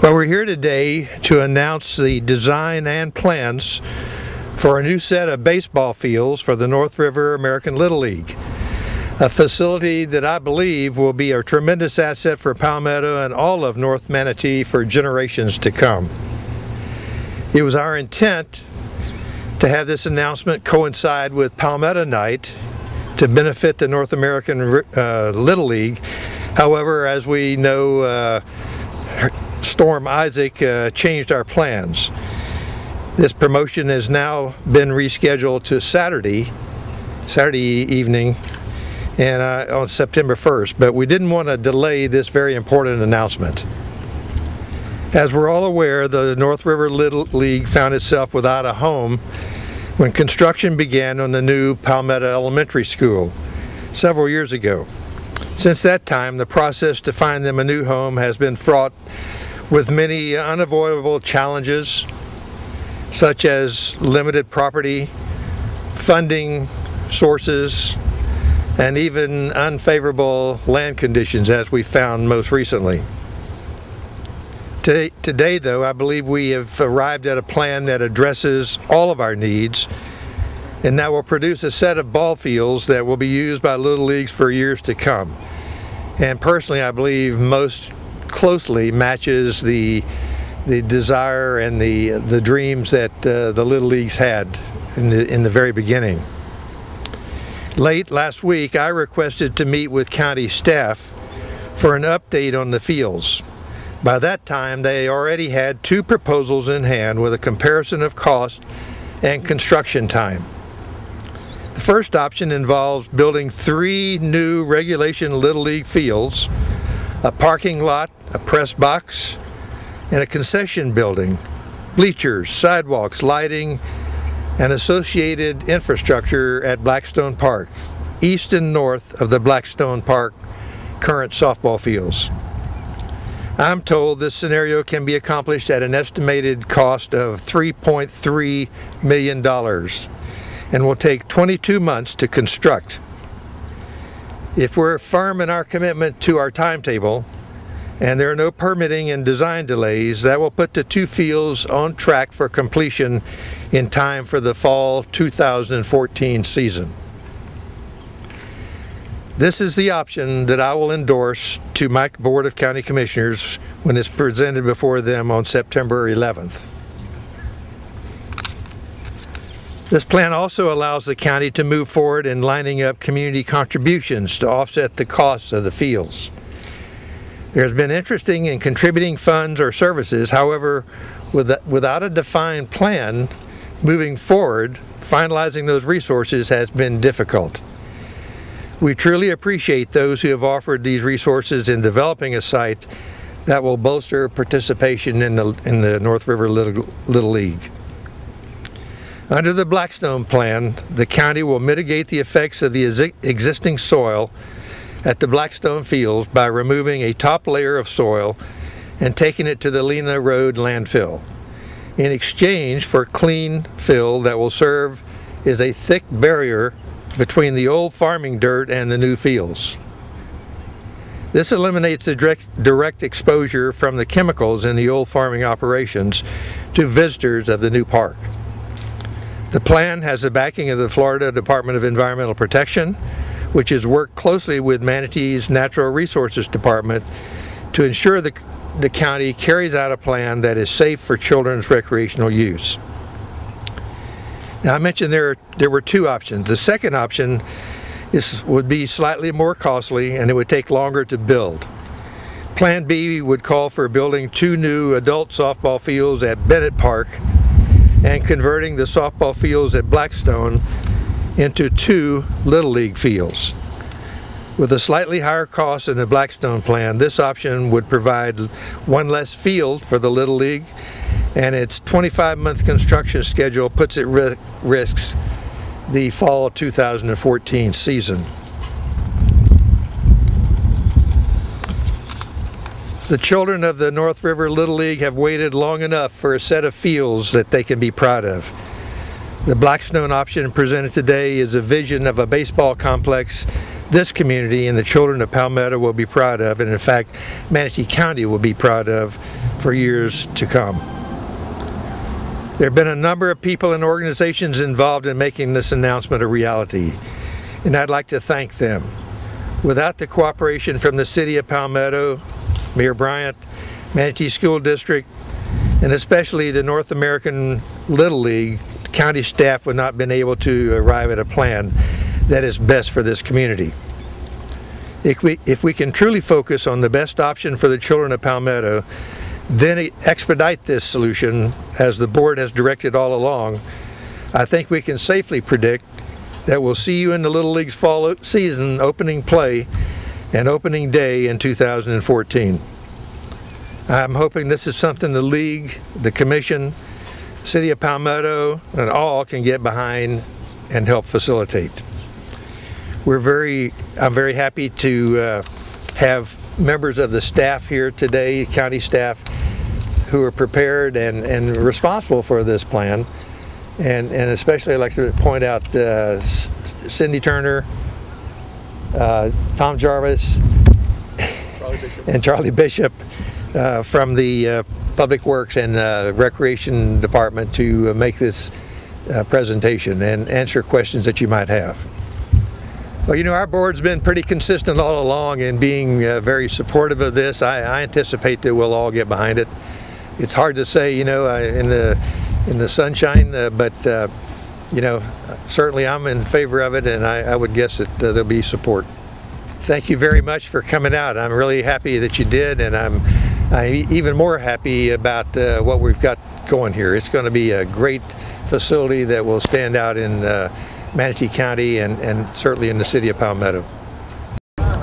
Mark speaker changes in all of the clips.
Speaker 1: Well, we're here today to announce the design and plans for a new set of baseball fields for the North River American Little League, a facility that I believe will be a tremendous asset for Palmetto and all of North Manatee for generations to come. It was our intent to have this announcement coincide with Palmetto Night to benefit the North American Little League. However, as we know, Storm Isaac changed our plans. This promotion has now been rescheduled to Saturday evening and on September 1st, but we didn't want to delay this very important announcement. As we're all aware, the North River Little League found itself without a home when construction began on the new Palmetto Elementary School several years ago. Since that time, the process to find them a new home has been fraught with many unavoidable challenges, such as limited property, funding sources, and even unfavorable land conditions, as we found most recently. Today, though, I believe we have arrived at a plan that addresses all of our needs and that will produce a set of ball fields that will be used by Little Leagues for years to come. And personally, I believe most closely matches the desire and the dreams that the Little Leagues had in the very beginning. Late last week, I requested to meet with county staff for an update on the fields. By that time, they already had two proposals in hand with a comparison of cost and construction time. The first option involves building 3 new regulation Little League fields, a parking lot, a press box, and a concession building, bleachers, sidewalks, lighting, and associated infrastructure at Blackstone Park, east and north of the Blackstone Park current softball fields. I'm told this scenario can be accomplished at an estimated cost of $3.3 million and will take 22 months to construct. If we're firm in our commitment to our timetable and there are no permitting and design delays, that will put the 2 fields on track for completion in time for the fall 2014 season. This is the option that I will endorse to my Board of County Commissioners when it's presented before them on September 11th. This plan also allows the county to move forward in lining up community contributions to offset the costs of the fields. There's been interest in contributing funds or services. However, without a defined plan moving forward, finalizing those resources has been difficult. We truly appreciate those who have offered these resources in developing a site that will bolster participation in the North River Little League. Under the Blackstone plan, the county will mitigate the effects of the existing soil at the Blackstone fields by removing a top layer of soil and taking it to the Lena Road landfill, in exchange for clean fill that will serve as a thick barrier between the old farming dirt and the new fields. This eliminates the direct exposure from the chemicals in the old farming operations to visitors of the new park. The plan has the backing of the Florida Department of Environmental Protection, which has worked closely with Manatee's Natural Resources Department to ensure the county carries out a plan that is safe for children's recreational use. Now, I mentioned there were 2 options. The second option would be slightly more costly and it would take longer to build. Plan B would call for building 2 new adult softball fields at Bennett Park and converting the softball fields at Blackstone into 2 Little League fields. With a slightly higher cost in the Blackstone plan, this option would provide 1 less field for the Little League, and its 25-month construction schedule puts at risk the fall 2014 season. The children of the North River Little League have waited long enough for a set of fields that they can be proud of. The Blackstone option presented today is a vision of a baseball complex this community and the children of Palmetto will be proud of, and in fact Manatee County will be proud of for years to come. There have been a number of people and organizations involved in making this announcement a reality, and I'd like to thank them. Without the cooperation from the City of Palmetto, Mayor Bryant, Manatee School District, and especially the North American Little League, county staff would not have been able to arrive at a plan that is best for this community. If we can truly focus on the best option for the children of Palmetto, then expedite this solution as the board has directed all along, I think we can safely predict that we'll see you in the Little League's fall season opening play and opening day in 2014. I'm hoping this is something the league, the commission, City of Palmetto, and all can get behind and help facilitate. I'm very happy to have members of the staff here today, county staff, who are prepared and responsible for this plan. And especially I'd like to point out Cindy Turner, Tom Jarvis, and Charlie Bishop from the Public Works and Recreation Department to make this presentation and answer questions that you might have. Well, you know, our board's been pretty consistent all along in being very supportive of this. I anticipate that we'll all get behind it. It's hard to say, you know, in the sunshine, but you know, certainly I'm in favor of it, and I would guess that there'll be support. Thank you very much for coming out. I'm really happy that you did, and I'm even more happy about what we've got going here. It's going to be a great facility that will stand out in Manatee County and certainly in the City of Palmetto.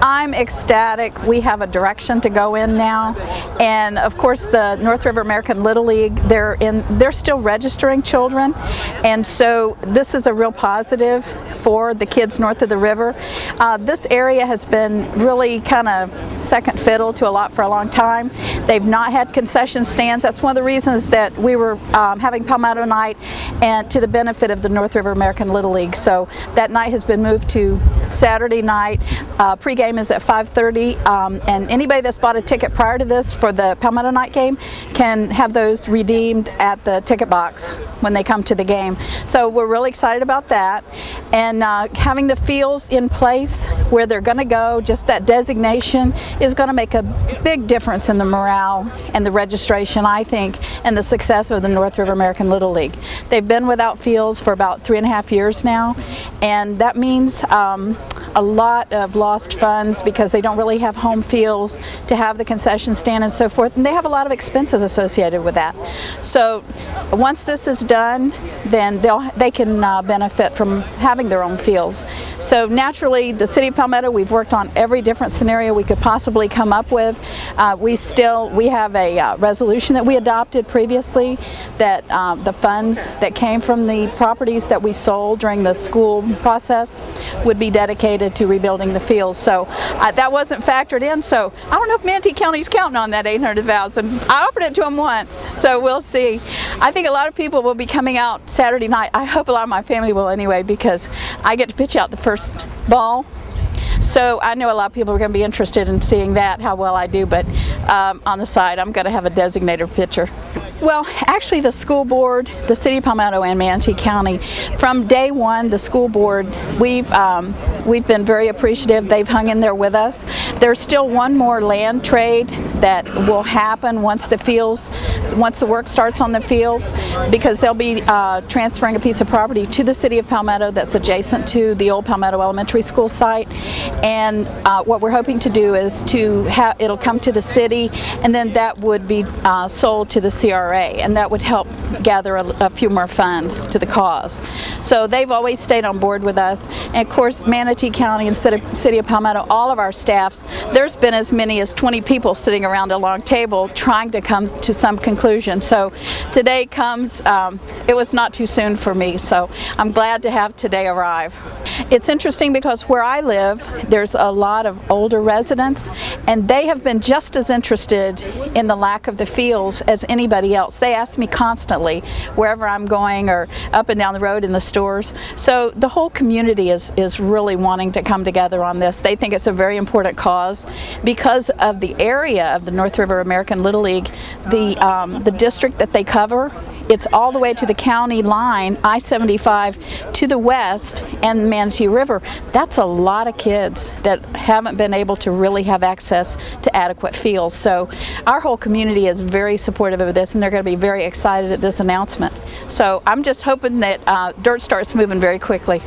Speaker 2: I'm ecstatic. We have a direction to go in now, and of course the North River American Little League, they're still registering children, and so this is a real positive for the kids north of the river. This area has been really kind of second fiddle to a lot for a long time. They've not had concession stands. That's one of the reasons that we were having Palmetto Night, and to the benefit of the North River American Little League. So that night has been moved to Saturday night. Pre-game is at 5:30, and anybody that's bought a ticket prior to this for the Palmetto Night game can have those redeemed at the ticket box when they come to the game. So we're really excited about that, and having the fields in place where they're going to go, just that designation is going to make a big difference in the morale and the registration, I think, and the success of the North River American Little League. They've been without fields for about 3.5 years now, and that means a lot of lost funds because they don't really have home fields to have the concession stand and so forth, and they have a lot of expenses associated with that. So once this is done, then they can benefit from having their own fields. So naturally, the City of Palmetto, we've worked on every different scenario we could possibly come up with. We have a resolution that we adopted previously that the funds that came from the properties that we sold during the school process would be dedicated to rebuilding the fields. So that wasn't factored in, so I don't know if Manatee County's counting on that $800,000. I offered it to them once, so we'll see. I think a lot of people will be coming out Saturday night. I hope a lot of my family will anyway, because I get to pitch out the first ball. So I know a lot of people are going to be interested in seeing that, how well I do, but on the side I'm going to have a designated pitcher. Well, actually the school board, the City of Palmetto and Manatee County, from day one, the school board, we've been very appreciative. They've hung in there with us. There's still one more land trade that will happen once the work starts on the fields, because they'll be transferring a piece of property to the City of Palmetto that's adjacent to the old Palmetto Elementary School site. And what we're hoping to do is it'll come to the city, and then that would be sold to the CRA, and that would help gather a few more funds to the cause. So they've always stayed on board with us, and of course Manatee County and City of Palmetto, all of our staffs, there's been as many as 20 people sitting around a long table trying to come to some conclusion. So today comes, it was not too soon for me, so I'm glad to have today arrive. It's interesting because where I live, there's a lot of older residents, and they have been just as interested in the lack of the fields as anybody else. They ask me constantly wherever I'm going or up and down the road in the stores. So the whole community is really wanting to come together on this. They think it's a very important cause because of the area of the North River American Little League, the district that they cover. It's all the way to the county line, I-75 to the west and the Manatee River. That's a lot of kids that haven't been able to really have access to adequate fields. So our whole community is very supportive of this, and they're going to be very excited at this announcement. So I'm just hoping that dirt starts moving very quickly.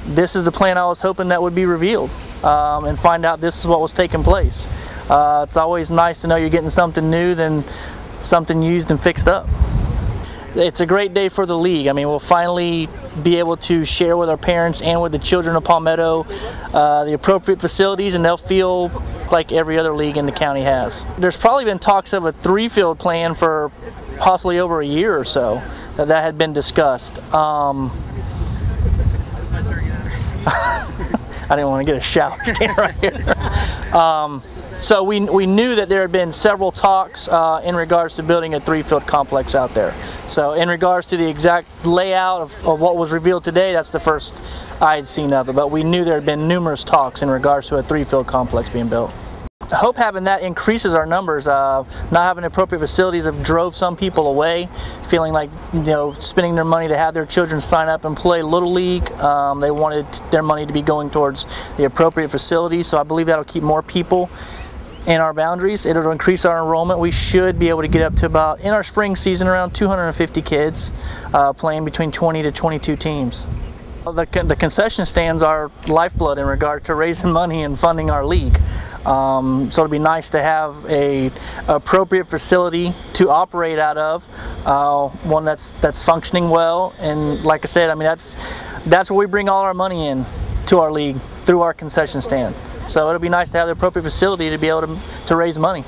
Speaker 3: This is the plan I was hoping that would be revealed and find out this is what was taking place. It's always nice to know you're getting something new than something used and fixed up. It's a great day for the league. I mean, we'll finally be able to share with our parents and with the children of Palmetto the appropriate facilities, and they'll feel like every other league in the county has. There's probably been talks of a 3-field plan for possibly over a year or so that had been discussed. I didn't want to get a shower standing right here. So we knew that there had been several talks in regards to building a 3-field complex out there. So in regards to the exact layout of what was revealed today, that's the first I had seen of it. But we knew there had been numerous talks in regards to a 3-field complex being built. I hope having that increases our numbers. Not having appropriate facilities have drove some people away, feeling like, you know, spending their money to have their children sign up and play Little League. They wanted their money to be going towards the appropriate facilities, so I believe that'll keep more people in our boundaries. It'll increase our enrollment. We should be able to get up to about, in our spring season, around 250 kids playing between 20 to 22 teams. The concession stands are lifeblood in regard to raising money and funding our league. So it'd be nice to have a appropriate facility to operate out of, one that's functioning well. And like I said, I mean, that's where we bring all our money in to our league, through our concession stand. So it'll be nice to have the appropriate facility to be able to raise money.